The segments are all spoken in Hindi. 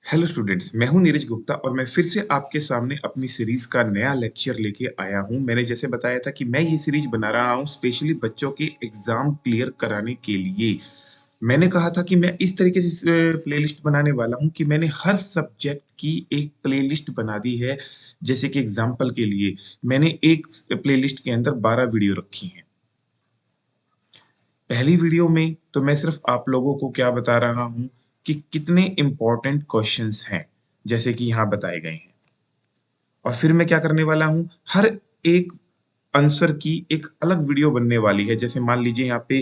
हेलो स्टूडेंट्स, मैं हूं नीरज गुप्ता और मैं फिर से आपके सामने अपनी सीरीज का नया लेक्चर लेके आया हूं। मैंने जैसे बताया था कि मैं ये सीरीज बना रहा हूं स्पेशली बच्चों के एग्जाम क्लियर कराने के लिए। मैंने कहा था कि मैं इस तरीके से प्लेलिस्ट बनाने वाला हूं कि मैंने हर सब्जेक्ट की एक प्लेलिस्ट बना दी है। जैसे कि एग्जाम्पल के लिए मैंने एक प्लेलिस्ट के अंदर 12 वीडियो रखी हैं। पहली वीडियो में तो मैं सिर्फ आप लोगों को क्या बता रहा हूं कि कितने इंपॉर्टेंट क्वेश्चंस हैं जैसे कि यहाँ बताए गए हैं। और फिर मैं क्या करने वाला हूँ, हर एक आंसर की एक अलग वीडियो बनने वाली है। जैसे मान लीजिए यहाँ पे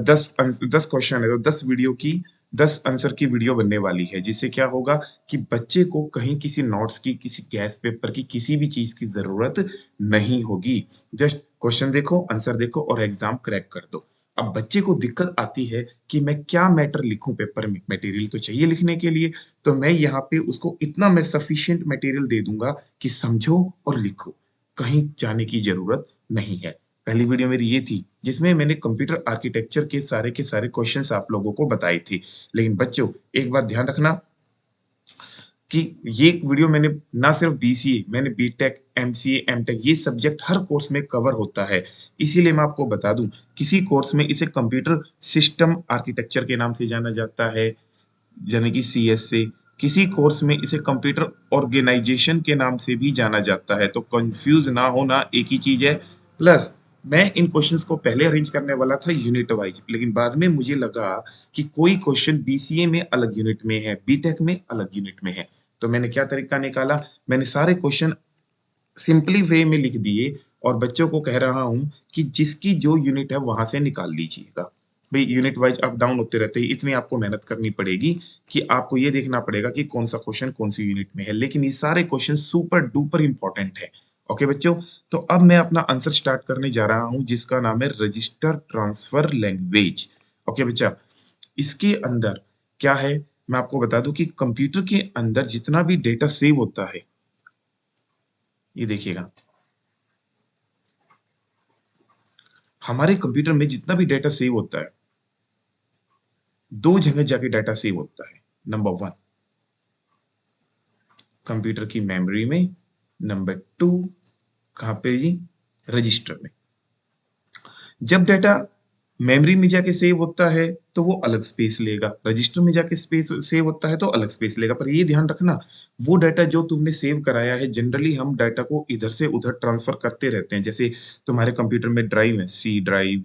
10 क्वेश्चन है तो 10 वीडियो की 10 आंसर की वीडियो बनने वाली है, जिससे क्या होगा कि बच्चे को कहीं किसी नोट्स की, किसी गैस पेपर की, किसी भी चीज की जरूरत नहीं होगी। जस्ट क्वेश्चन देखो, आंसर देखो और एग्जाम क्रैक कर दो। अब बच्चे को दिक्कत आती है कि मैं क्या मैटर लिखूं पेपर में, मटेरियल तो चाहिए लिखने के लिए। तो मैं यहाँ पे उसको इतना मैं सफिशिएंट मटेरियल दे दूंगा कि समझो और लिखो, कहीं जाने की जरूरत नहीं है। पहली वीडियो मेरी ये थी जिसमें मैंने कंप्यूटर आर्किटेक्चर के सारे क्वेश्चंस आप लोगों को बताए थे। लेकिन बच्चों, एक बात ध्यान रखना कि ये वीडियो मैंने ना सिर्फ बीसीए, मैंने बीटेक, एमसीए, एमटेक ये सब्जेक्ट हर कोर्स में कवर होता है। इसीलिए मैं आपको बता दूं, किसी कोर्स में इसे कंप्यूटर सिस्टम आर्किटेक्चर के नाम से जाना जाता है, यानी कि सीएस से। किसी कोर्स में इसे कंप्यूटर ऑर्गेनाइजेशन के नाम से भी जाना जाता है। तो कंफ्यूज ना होना, एक ही चीज है। प्लस मैं इन क्वेश्चंस को पहले अरेंज करने वाला था यूनिट वाइज, लेकिन बाद में मुझे लगा कि कोई क्वेश्चन बीसीए में अलग यूनिट में है, बीटेक में अलग यूनिट में है। तो मैंने क्या तरीका निकाला, मैंने सारे क्वेश्चन सिंपली वे में लिख दिए और बच्चों को कह रहा हूं कि जिसकी जो यूनिट है वहां से निकाल लीजिएगा। भाई यूनिट वाइज अप डाउन होते रहते हैं, इतनी आपको मेहनत करनी पड़ेगी कि आपको ये देखना पड़ेगा कि कौन सा क्वेश्चन कौन सी यूनिट में है। लेकिन ये सारे क्वेश्चन सुपर डुपर इंपॉर्टेंट है। ओके बच्चों, तो अब मैं अपना आंसर स्टार्ट करने जा रहा हूं जिसका नाम है रजिस्टर ट्रांसफर लैंग्वेज। ओके बच्चा, इसके अंदर क्या है, मैं आपको बता दूं कि कंप्यूटर के अंदर जितना भी डेटा सेव होता है, ये देखिएगा, हमारे कंप्यूटर में जितना भी डेटा सेव होता है, दो जगह जाके डाटा सेव होता है। नंबर वन, कंप्यूटर की मेमोरी में। नंबर टू, कहां पे जी, रजिस्टर में। जब डाटा मेमोरी में जाके सेव होता है तो वो अलग स्पेस लेगा, रजिस्टर में जाके स्पेस सेव होता है तो अलग स्पेस लेगा। पर ये ध्यान रखना, वो डाटा जो तुमने सेव कराया है, जनरली हम डाटा को इधर से उधर ट्रांसफर करते रहते हैं। जैसे तुम्हारे कंप्यूटर में ड्राइव है, C drive,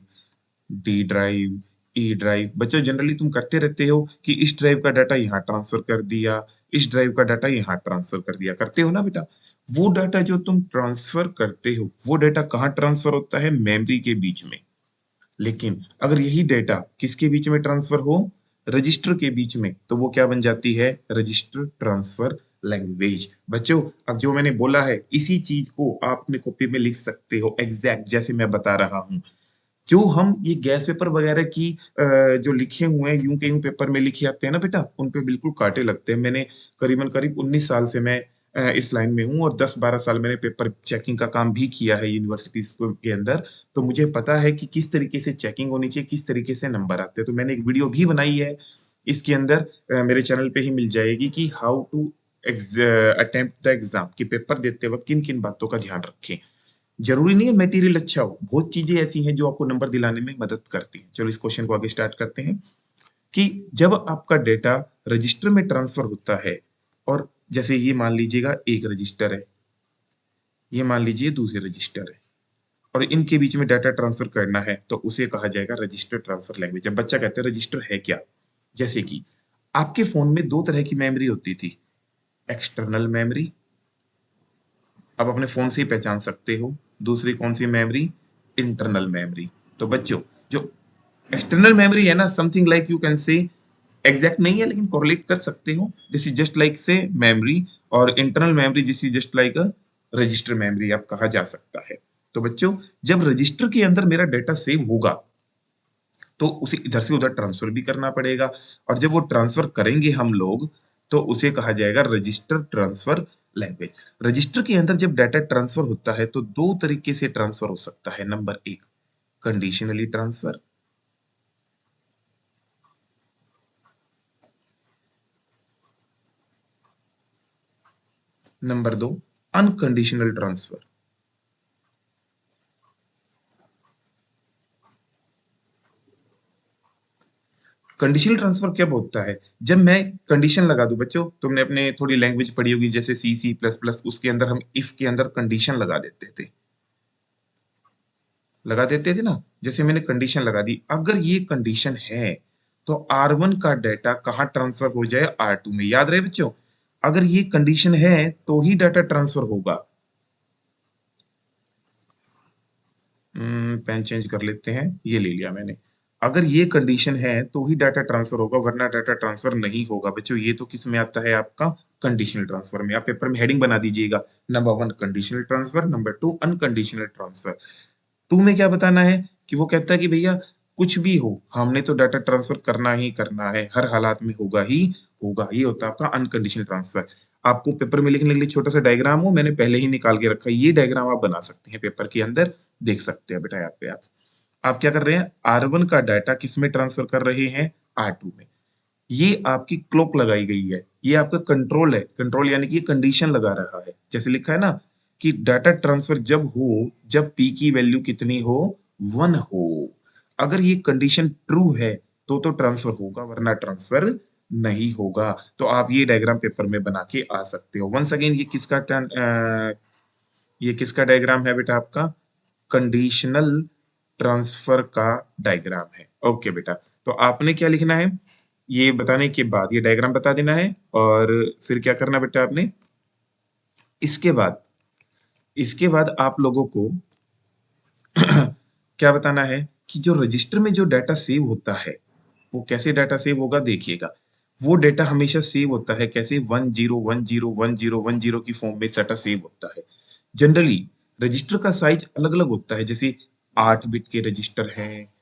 D drive, E drive. बच्चों जनरली तुम करते रहते हो कि इस ड्राइव का डाटा यहाँ ट्रांसफर कर दिया, इस ड्राइव का डाटा यहाँ ट्रांसफर कर दिया, करते हो ना बेटा। वो डाटा जो तुम ट्रांसफर करते हो, वो डाटा कहाँ ट्रांसफर होता है, मेमोरी के बीच में। लेकिन अगर यही डेटा किसके बीच में ट्रांसफर हो, रजिस्टर के बीच में, तो वो क्या बन जाती है, रजिस्टर ट्रांसफर लैंग्वेज। बच्चों, अब जो मैंने बोला है इसी चीज को आप अपने कॉपी में लिख सकते हो एग्जैक्ट जैसे मैं बता रहा हूं। जो हम ये गैस पेपर वगैरह की जो लिखे हुए हैं, यूं के यूं पेपर में लिखे आते हैं ना बेटा, उन पे बिल्कुल कांटे लगते हैं। मैंने करीबन करीब 19 साल से मैं इस लाइन में हूँ और 10-12 साल मैंने पेपर चेकिंग का काम भी किया है यूनिवर्सिटीज के अंदर। तो मुझे पता है कि किस तरीके से चेकिंग होनी चाहिए, किस तरीके से नंबर आते हैं। तो मैंने एक वीडियो भी बनाई है इसके अंदर, मेरे चैनल पे ही मिल जाएगी, कि how to attempt the exam, कि पेपर देते वक्त किन किन बातों का ध्यान रखें। जरूरी नहीं है मटेरियल अच्छा हो, बहुत चीजें ऐसी हैं जो आपको नंबर दिलाने में मदद करती हैं। चलो इस क्वेश्चन को आगे स्टार्ट करते हैं कि जब आपका डेटा रजिस्टर में ट्रांसफर होता है, और जैसे ये मान लीजिएगा एक रजिस्टर है, ये मान लीजिए दूसरे रजिस्टर है, और इनके बीच में डाटा ट्रांसफर करना है, तो उसे कहा जाएगा रजिस्टर ट्रांसफर लैंग्वेज। जब बच्चा कहते हैं रजिस्टर है क्या, जैसे कि आपके फोन में दो तरह की मेमोरी होती थी, एक्सटर्नल मेमोरी, आप अपने फोन से ही पहचान सकते हो। दूसरी कौन सी मेमोरी, इंटरनल मेमोरी। तो बच्चों, जो एक्सटर्नल मेमोरी है ना, something like you can say, exact नहीं है लेकिन कोरिलेट कर सकते हो, दिस इज जस्ट लाइक से मेमोरी। और internal memory this is just like a resistor memory, आप कहा जा सकता है। तो बच्चों, जब रजिस्टर के अंदर मेरा डाटा सेव होगा तो उसे इधर से उधर ट्रांसफर भी करना पड़ेगा। और जब वो ट्रांसफर करेंगे हम लोग, तो उसे कहा जाएगा रजिस्टर ट्रांसफर लैंग्वेज। रजिस्टर के अंदर जब डाटा ट्रांसफर होता है तो दो तरीके से ट्रांसफर हो सकता है। नंबर एक, conditionally transfer. Number 2 unconditional transfer. Conditional transfer कब होता है? जब मैं कंडीशन लगा दूं। बच्चों तुमने अपने थोड़ी लैंग्वेज पढ़ी होगी, जैसे सी सी प्लस प्लस, उसके अंदर हम इफ के अंदर कंडीशन लगा देते थे ना। जैसे मैंने कंडीशन लगा दी, अगर ये कंडीशन है तो R1 का डाटा कहाँ ट्रांसफर हो जाए? R2 में। याद रहे बच्चों, अगर ये कंडीशन है तो ही डाटा ट्रांसफर होगा। पेन चेंज कर लेते हैं, ये ले लिया मैंने। अगर ये कंडीशन है तो ही डाटा ट्रांसफर होगा, वरना डाटा ट्रांसफर नहीं होगा। बच्चों ये तो किस में आता है? आपका कंडीशनल ट्रांसफर में। आप पेपर में हेडिंग बना दीजिएगा, number 1 conditional transfer, number 2 unconditional transfer. Two में क्या बताना है कि वो कहता है कि भैया कुछ भी हो, हमने तो डाटा ट्रांसफर करना ही करना है, हर हालात में होगा ही होगा। ये होता है आपका अनकंडीशनल ट्रांसफर। आपको पेपर में लिखने के लिए छोटा सा डायग्राम हो, मैंने पहले ही निकाल के रखा है। ये डायग्राम आप बना सकते हैं पेपर के अंदर, देख सकते हैं बेटा। यहाँ पे आप क्या कर रहे हैं? R1 का डाटा किस में ट्रांसफर कर रहे हैं? R2 में। ये आपकी क्लॉक लगाई गई है, ये आपका कंट्रोल है। कंट्रोल यानी कि ये कंडीशन लगा रहा है। जैसे लिखा है ना कि डाटा ट्रांसफर जब हो, जब पी की वैल्यू कितनी हो? 1 हो। अगर ये कंडीशन ट्रू है तो ट्रांसफर होगा, वरना ट्रांसफर नहीं होगा। तो आप ये डायग्राम पेपर में बना के आ सकते हो। वंस अगेन, ये किसका डायग्राम है बेटा? आपका कंडीशनल ट्रांसफर का डायग्राम है। ओके बेटा, तो आपने क्या लिखना है? ये बताने के बाद ये डायग्राम बता देना है, और फिर क्या करना बेटा आपने? इसके बाद आप लोगों को क्या बताना है कि जो रजिस्टर में जो डाटा सेव होता है, वो कैसे डाटा सेव होगा? देखिएगा, वो डाटा हमेशा सेव होता है कैसे? 10101010 की फॉर्म में डाटा सेव होता है। जनरली रजिस्टर का साइज अलग अलग होता है, जैसे 8 बिट के रजिस्टर हैं,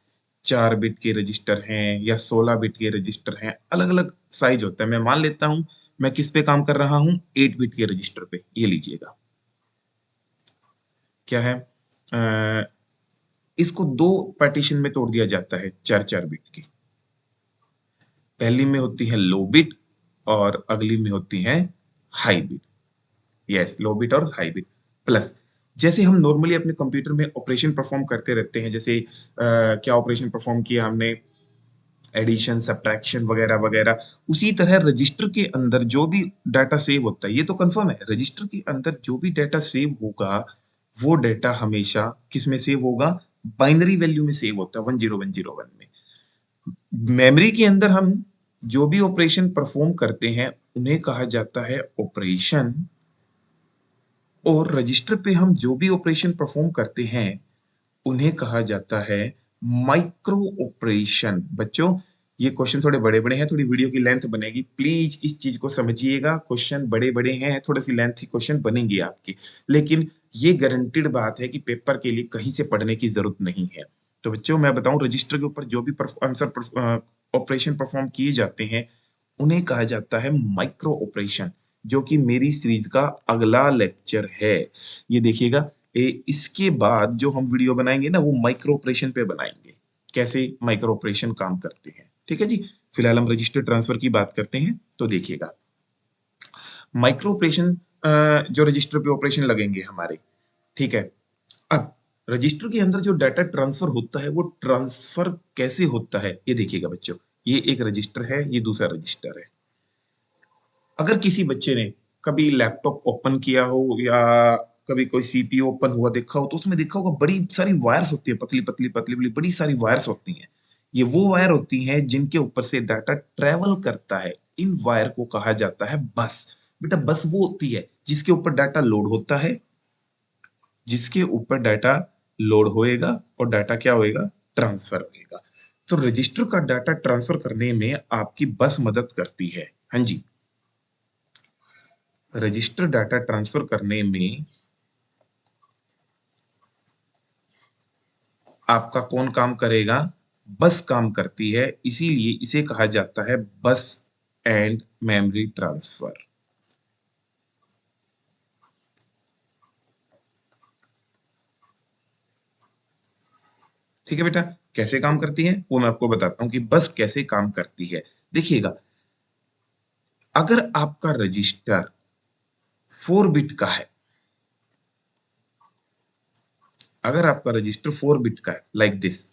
4 बिट के रजिस्टर हैं, या 16 बिट के रजिस्टर हैं। अलग अलग साइज होता है। मैं मान लेता हूं, मैं किस पे काम कर रहा हूं? 8 बिट के रजिस्टर पे। ये लीजिएगा, क्या है? इसको दो पार्टीशन में तोड़ दिया जाता है, 4 4 बिट की। पहली में होती है लो बिट, और अगली में होती है हाई बिट। यस, लो बिट और हाई बिट। प्लस, जैसे हम नॉर्मली अपने कंप्यूटर में ऑपरेशन परफॉर्म करते रहते हैं, जैसे क्या ऑपरेशन परफॉर्म किया हमने? एडिशन, सब्ट्रैक्शन वगैरह वगैरह। उसी तरह रजिस्टर के अंदर जो भी डाटा सेव होता है, ये तो कंफर्म है, रजिस्टर के अंदर जो भी डाटा सेव होगा, वो डाटा हमेशा किस में सेव होगा? बाइनरी वैल्यू में सेव होता है, 10101 में। मेमोरी के अंदर हम जो भी ऑपरेशन परफॉर्म करते हैं, उन्हें कहा जाता है ऑपरेशन। और रजिस्टर पे हम जो भी ऑपरेशन परफॉर्म करते हैं, उन्हें कहा जाता है माइक्रो ऑपरेशन। बच्चों ये क्वेश्चन थोड़े बड़े बड़े हैं, थोड़ी वीडियो की लेंथ बनेगी, प्लीज इस चीज को समझिएगा। क्वेश्चन बड़े बड़े हैं, थोड़ी सी लेंथ क्वेश्चन बनेंगे आपकी, लेकिन ये गारंटीड बात है कि पेपर के लिए कहीं से पढ़ने की जरूरत नहीं है। तो बच्चों मैं बताऊं, रजिस्टर के ऊपर जो भी आंसर ऑपरेशन परफॉर्म किए जाते हैं, उन्हें कहा जाता है माइक्रो ऑपरेशन, जो कि मेरी सीरीज का अगला लेक्चर है। ये देखिएगा, इसके बाद जो हम वीडियो बनाएंगे ना, वो माइक्रो ऑपरेशन पे बनाएंगे, कैसे माइक्रो ऑपरेशन काम करते हैं। ठीक है जी। फिलहाल हम रजिस्टर ट्रांसफर की बात करते हैं, तो देखिएगा, माइक्रो ऑपरेशन, जो रजिस्टर पे ऑपरेशन लगेंगे हमारे, ठीक है। अब रजिस्टर के अंदर जो डाटा ट्रांसफर होता है, वो ट्रांसफर कैसे होता है? ये देखिएगा बच्चों, ये एक रजिस्टर है, ये दूसरा रजिस्टर है। अगर किसी बच्चे ने कभी लैपटॉप ओपन किया हो, या कभी कोई सीपीयू ओपन हुआ देखा हो, तो उसमें देखा होगा बड़ी सारी वायर्स होती है, पतली पतली पतली पतली बड़ी सारी वायर्स होती हैं। ये वो वायर होती हैं जिनके ऊपर से डाटा ट्रेवल करता है। इन वायर को कहा जाता है बस। बेटा बस वो होती है जिसके ऊपर डाटा लोड होता है, जिसके ऊपर डाटा लोड होएगा, और डाटा क्या होएगा? ट्रांसफर होएगा। तो रजिस्टर का डाटा ट्रांसफर करने में आपकी बस मदद करती है। हाँ जी, रजिस्टर डाटा ट्रांसफर करने में आपका कौन काम करेगा? बस काम करती है, इसीलिए इसे कहा जाता है बस एंड मेमोरी ट्रांसफर। ठीक है बेटा, कैसे काम करती है वो मैं आपको बताता हूं कि बस कैसे काम करती है। देखिएगा, अगर आपका रजिस्टर 4 बिट का है, अगर आपका रजिस्टर 4 बिट का है लाइक दिस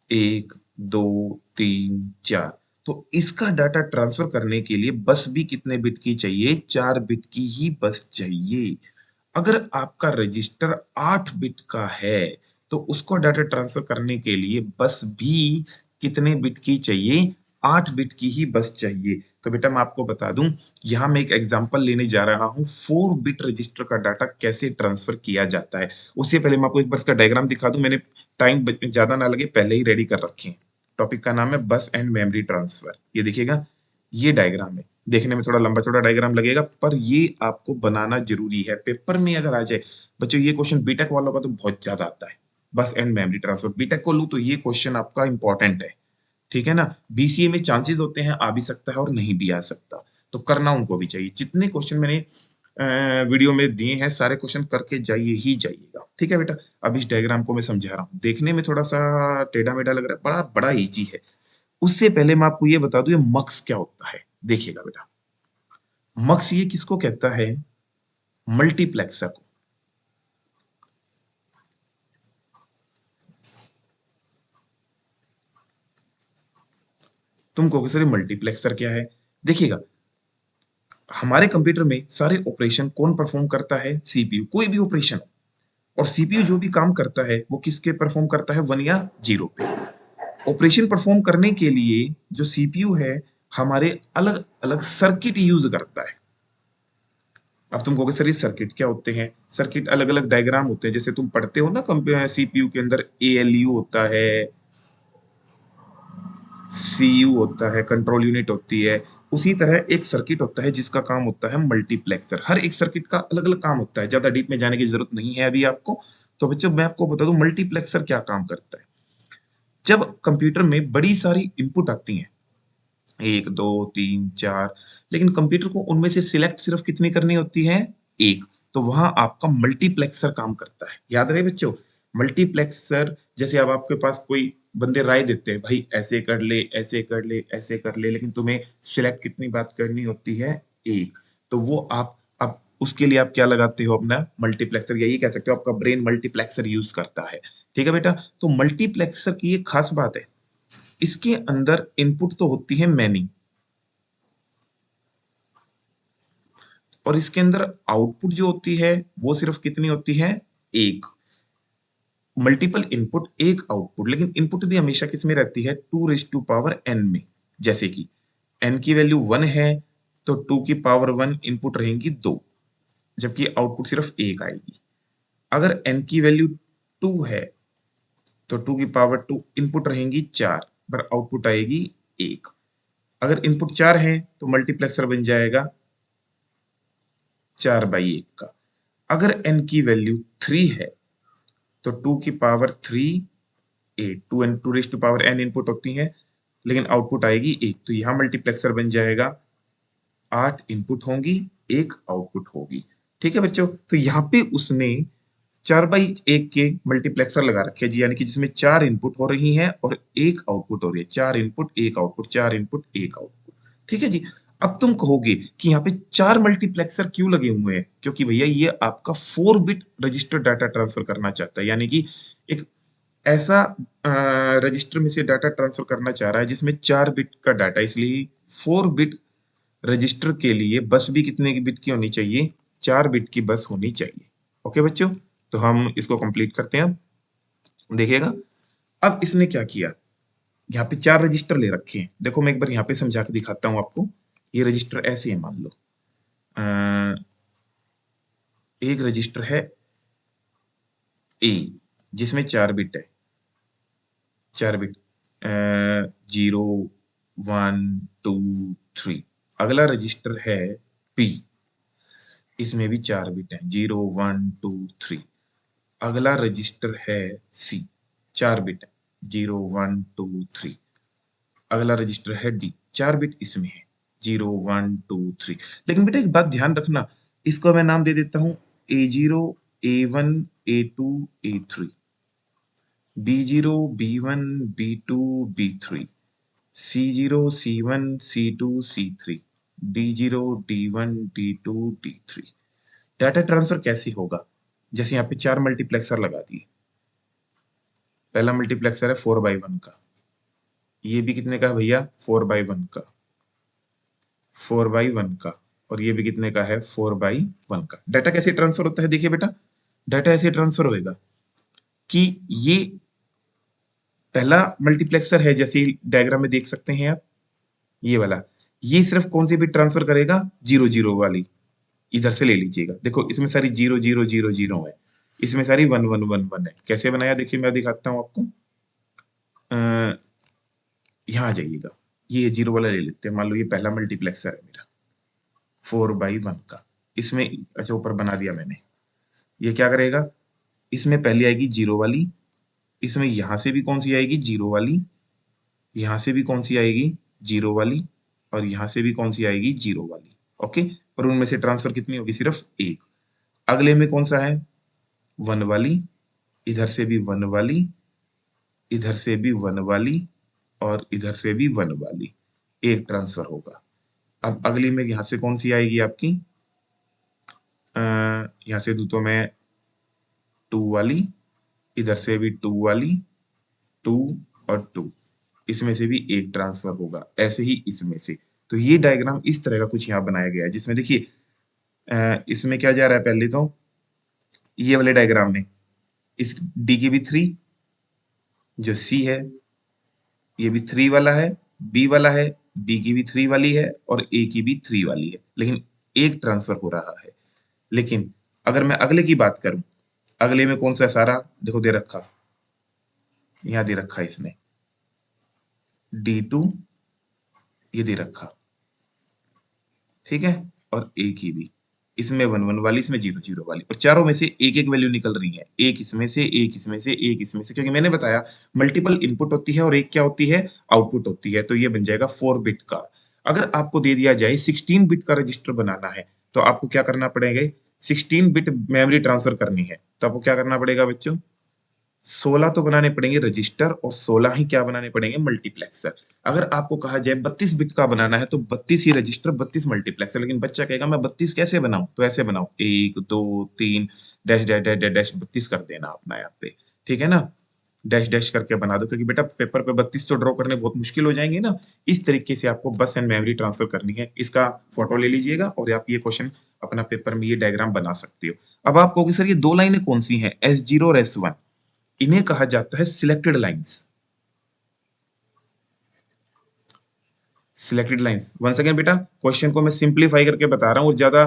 1 2 3 4, तो इसका डाटा ट्रांसफर करने के लिए बस भी कितने बिट की चाहिए? 4 बिट की ही बस चाहिए। अगर आपका रजिस्टर 8 बिट का है तो उसको डाटा ट्रांसफर करने के लिए बस भी कितने बिट की चाहिए? 8 बिट की ही बस चाहिए। तो बेटा मैं आपको बता दूं, यहां मैं एक एग्जांपल लेने जा रहा हूं 4 बिट रजिस्टर का डाटा कैसे ट्रांसफर किया जाता है। उससे पहले मैं आपको एक बार इसका डायग्राम दिखा दूं, मैंने टाइम ज्यादा ना लगे पहले ही रेडी कर रखे हैं। टॉपिक का नाम है बस एंड मेमोरी ट्रांसफर। ये देखिएगा, ये डायग्राम है, देखने में थोड़ा लंबा चौड़ा डायग्राम लगेगा पर ये आपको बनाना जरूरी है, पेपर में अगर आ जाए। बच्चों ये क्वेश्चन बीटेक वालों का तो बहुत ज्यादा आता है, बस एंड मेमोरी ट्रांसफर बीटेक को लूं तो ये क्वेश्चन आपका इंपॉर्टेंट है, ठीक है ना। बीसीए में चांसेस होते हैं आ भी सकता है और नहीं भी आ सकता, तो करना उनको भी चाहिए। जितने क्वेश्चन मैंने वीडियो में दिए हैं सारे क्वेश्चन करके जाइए ही जाइएगा, ठीक है बेटा। अब इस डायग्राम को मैं समझा रहा हूँ, देखने में थोड़ा सा टेढ़ा मेढ़ा लग रहा है, बड़ा बड़ा इजी है। उससे पहले मैं आपको ये बता दूं ये मक्स क्या होता है। देखिएगा बेटा, मक्स ये किसको कहता है? मल्टीप्लेक्सर को। तुम कहोगे सर मल्टीप्लेक्सर क्या है? देखिएगा, हमारे कंप्यूटर में सारे ऑपरेशन कौन परफॉर्म करता है? सीपीयू। कोई भी ऑपरेशन, और सीपीयू जो भी काम करता है वो किसके परफॉर्म करता है? 1 या 0 पे। ऑपरेशन परफॉर्म करने के लिए जो सीपीयू है हमारे अलग अलग सर्किट यूज करता है। अब तुम कहोगे सर ये सर्किट क्या होते हैं? सर्किट अलग अलग डायग्राम होते हैं, जैसे तुम पढ़ते हो ना सीपीयू के अंदर एएलयू होता है, सीयू होता है, कंट्रोल यूनिट होती है। उसी तरह एक सर्किट होता है जिसका काम होता है मल्टीप्लेक्सर। हर एक सर्किट का अलग अलग काम होता है, ज्यादा डीप में जाने की जरूरत नहीं है अभी आपको। तो बच्चों मैं आपको बता दूं मल्टीप्लेक्सर क्या काम करता है। जब कंप्यूटर में बड़ी सारी इनपुट आती हैं, 1 2 3 4, लेकिन कंप्यूटर को उनमें से सिलेक्ट सिर्फ कितनी करनी होती है? एक। तो वहां आपका मल्टीप्लेक्सर काम करता है, याद रहे बच्चों। मल्टीप्लेक्सर जैसे अब आपके पास कोई बंदे राय देते हैं, भाई ऐसे कर ले ऐसे कर ले ऐसे कर ले, लेकिन तुम्हें सिलेक्ट कितनी बात करनी होती है? एक। तो वो आप अब उसके लिए आप क्या लगाते हो? अपना मल्टीप्लेक्सर, यही कह सकते हो आपका ब्रेन मल्टीप्लेक्सर यूज करता है, ठीक है बेटा। तो मल्टीप्लेक्सर की एक खास बात है, इसके अंदर इनपुट तो होती है मैनी, और इसके अंदर आउटपुट जो होती है वो सिर्फ कितनी होती है? एक। मल्टीपल इनपुट एक आउटपुट, लेकिन इनपुट भी हमेशा किस में रहती है? 2 टू पावर n में। जैसे कि n की वैल्यू 1 है तो 2 की पावर 1 इनपुट रहेंगी 2, जबकि आउटपुट सिर्फ एक आएगी। अगर n की वैल्यू 2 है तो 2 की पावर 2 इनपुट रहेंगी 4, पर आउटपुट आएगी 1। अगर इनपुट 4 है तो मल्टीप्लेक्सर बन जाएगा 4/1 का। अगर n की वैल्यू 3 है तो 2 की power 3 8, 2 two power n input होती है, लेकिन आउटपुट आएगी 1, तो यहां मल्टीप्लेक्सर बन जाएगा 8 इनपुट होंगी 1 आउटपुट होगी, ठीक है बच्चों। तो यहाँ पे उसने 4/1 के मल्टीप्लेक्सर लगा रखे जी, यानी कि जिसमें 4 इनपुट हो रही हैं और 1 आउटपुट हो रही है। 4 इनपुट 1 आउटपुट, 4 इनपुट 1 आउटपुट, ठीक है जी। अब तुम कहोगे कि यहाँ पे 4 मल्टीप्लेक्सर क्यों लगे हुए हैं? क्योंकि भैया ये आपका 4 बिट रजिस्टर डाटा ट्रांसफर करना चाहता है, यानी कि एक ऐसा रजिस्टर में से डाटा ट्रांसफर करना चाह रहा है जिसमें 4 बिट का डाटा, इसलिए 4 बिट रजिस्टर के लिए बस भी कितने की बिट की होनी चाहिए? 4 बिट की बस होनी चाहिए। ओके बच्चों, तो हम इसको कंप्लीट करते हैं। अब देखिएगा, अब इसने क्या किया, यहाँ पे 4 रजिस्टर ले रखे हैं। देखो मैं एक बार यहाँ पे समझा के दिखाता हूँ आपको। ये रजिस्टर ऐसे है, मान लो एक रजिस्टर है ए जिसमें 4 बिट है, 4 बिट 0 1 2 3। अगला रजिस्टर है पी, इसमें भी 4 बिट है, 0 1 2 3। अगला रजिस्टर है सी, 4 बिट है, 0 1 2 3। अगला रजिस्टर है डी, 4 बिट इसमें है, 0 1 2 3। लेकिन बेटा एक बात ध्यान रखना, इसको मैं नाम दे देता हूं A0 A1 A2 A3, B0 B1 B2 B3, C0 C1 C2 C3, D0, D1, D2, D3। Data transfer कैसे होगा? जैसे यहाँ पे 4 मल्टीप्लेक्सर लगा दिए। पहला मल्टीप्लेक्सर है 4/1 का, ये भी कितने का है भैया? 4/1 का, 4/1 का, और ये भी कितने का है? 4/1 का। डाटा कैसे ट्रांसफर होता है? देखिए बेटा, डाटा ऐसे ट्रांसफर होएगा कि ये पहला मल्टीप्लेक्सर है, जैसे डायग्राम में देख सकते हैं आप, ये वाला, ये सिर्फ कौन सी बिट ट्रांसफर करेगा? 0 0 वाली। इधर से ले लीजिएगा, देखो इसमें सारी 0 0 0 0 है, इसमें सारी 1 1 1 1 है। कैसे बनाया देखिए, मैं दिखाता हूं आपको। यहाँ आ जाइएगा, ये 0 वाला ले लेते हैं। मान लो ये पहला मल्टीप्लेक्सर है मेरा 4/1 का, इसमें अच्छा ऊपर बना दिया मैंने। ये क्या करेगा? इसमें पहले आएगी 0 वाली, इसमें यहां से भी कौन सी आएगी? 0 वाली, यहां से भी कौन सी आएगी? 0 वाली, और यहां से भी कौन सी आएगी? 0 वाली। ओके, और उनमें से ट्रांसफर कितनी होगी? सिर्फ एक। अगले में कौन सा है? 1 वाली, इधर से भी 1 वाली, इधर से भी 1 वाली, और इधर से भी 1 वाली। एक ट्रांसफर होगा। अब अगली में यहां से कौन सी आएगी आपकी? यहां से दू तो मैं 2 वाली, इधर से भी 2 वाली, 2 और 2, इसमें से भी एक ट्रांसफर होगा। ऐसे ही इसमें से। तो ये डायग्राम इस तरह का कुछ यहाँ बनाया गया है, जिसमें देखिए इसमें क्या जा रहा है? पहले तो ये वाले डायग्राम में इस डी की भी 3, जो सी है ये भी 3 वाला है, बी वाला है, बी की भी 3 वाली है, और ए की भी 3 वाली है, लेकिन एक ट्रांसफर हो रहा है। लेकिन अगर मैं अगले की बात करूं, अगले में कौन सा है? सारा देखो दे रखा, यहां दे रखा है इसने D2, ये दे रखा, ठीक है, और ए की भी, इसमें 1 1 वाली, इसमें 0 0 वाली, और चारों में से एक एक वैल्यू निकल रही है। एक इसमें से, एक इसमें से, एक इसमें से, क्योंकि मैंने बताया मल्टीपल इनपुट होती है और एक क्या होती है? आउटपुट होती है। तो ये बन जाएगा 4 बिट का। अगर आपको दे दिया जाए 16 बिट का रजिस्टर बनाना है, तो आपको क्या करना पड़ेगा? 16 बिट मेमोरी ट्रांसफर करनी है, तो आपको क्या करना पड़ेगा बच्चों? 16 तो बनाने पड़ेंगे रजिस्टर, और 16 ही क्या बनाने पड़ेंगे? मल्टीप्लेक्सर। अगर आपको कहा जाए 32 बिट का बनाना है, तो 32 ही रजिस्टर, 32 मल्टीप्लेक्सर। लेकिन बच्चा कहेगा मैं 32 कैसे बनाऊं? तो ऐसे बनाओ, 1 2 3 dash dash dash dash dash 32 कर देना अपना यहाँ पे, ठीक है ना? डैश डैश करके बना दो, क्योंकि बेटा पेपर पे 32 तो ड्रॉ करने बहुत मुश्किल हो जाएंगे ना। इस तरीके से आपको बस एंड मेमोरी ट्रांसफर करनी है। इसका फोटो ले लीजिएगा और आप ये क्वेश्चन अपना पेपर में ये डायग्राम बना सकते हो। अब आप कहोगे सर ये दो लाइनें कौन सी हैं? S0 और S1, इन्हें कहा जाता है selected lines. Selected lines. Once again बेटा, क्वेश्चन को मैं सिंपलीफाई करके बता रहा हूं, और ज्यादा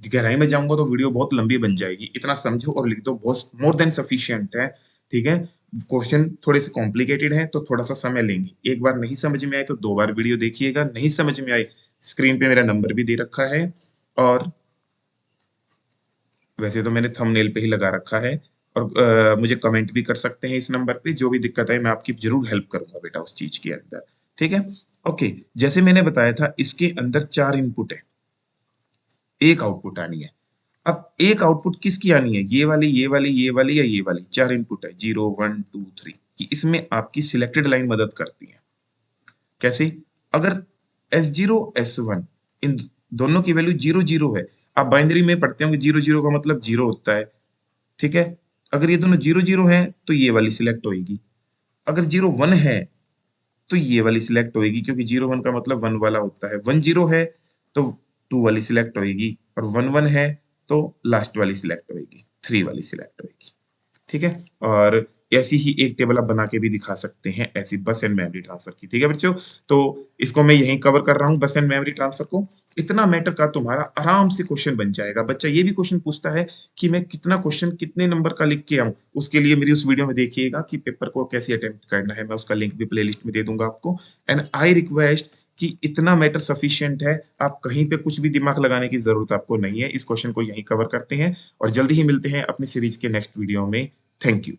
गहराई में जाऊंगा तो वीडियो बहुत लंबी बन जाएगी। इतना समझो और लिख दो, बहुत मोर देन सफिशिएंट है, ठीक है? क्वेश्चन थोड़े से कॉम्प्लिकेटेड है, तो थोड़ा सा समय लेंगे। एक बार नहीं समझ में आए तो 2 बार वीडियो देखिएगा। नहीं समझ में आए, स्क्रीन पे मेरा नंबर भी दे रखा है, और वैसे तो मैंने थंबनेल पे ही लगा रखा है, और मुझे कमेंट भी कर सकते हैं इस नंबर पे। जो भी दिक्कत है मैं आपकी जरूर हेल्प करूंगा बेटा उस चीज के अंदर, ठीक है? ओके, जैसे मैंने बताया था इसके अंदर 4 इनपुट है, एक आउटपुट आनी है। अब एक आउटपुट किसकी आनी है? ये वाली, ये वाली, ये वाली, या ये वाली। 4 इनपुट है, 0 1 2 3, कि इसमें आपकी सिलेक्टेड लाइन मदद करती है। कैसे? अगर S0 S1 इन दोनों की वैल्यू 0 0 है, आप बाइनरी में पढ़ते होंगे 0 0 का मतलब 0 होता है, ठीक है? अगर ये दोनों 0 0 है तो ये वाली सिलेक्ट होगी। अगर 0 1 है तो ये वाली सिलेक्ट होगी, क्योंकि 0 1 का मतलब 1 वाला होता है। 1 0 है तो 2 वाली सिलेक्ट होगी, और 1 1 है तो लास्ट वाली सिलेक्ट होगी, 3 वाली सिलेक्ट होगी, ठीक है? और ऐसी ही एक टेबल आप बना के भी दिखा सकते हैं, ऐसी बस एंड मेमोरी ट्रांसफर की, ठीक है बच्चों? तो इसको मैं यहीं कवर कर रहा हूँ, बस एंड मेमोरी ट्रांसफर को। इतना मैटर का तुम्हारा आराम से क्वेश्चन बन जाएगा। बच्चा ये भी क्वेश्चन पूछता है कि मैं कितना क्वेश्चन कितने नंबर का लिख के आऊं, उसके लिए मेरी उस वीडियो में देखिएगा कि पेपर को कैसे अटेम्प्ट करना है। मैं उसका लिंक भी प्लेलिस्ट में दे दूंगा आपको। एंड आई रिक्वेस्ट कि इतना मैटर सफिशिएंट है, आप कहीं पे कुछ भी दिमाग लगाने की जरूरत आपको नहीं है। इस क्वेश्चन को यहीं कवर करते हैं, और जल्दी ही मिलते हैं अपनी सीरीज के नेक्स्ट वीडियो में। Thank you.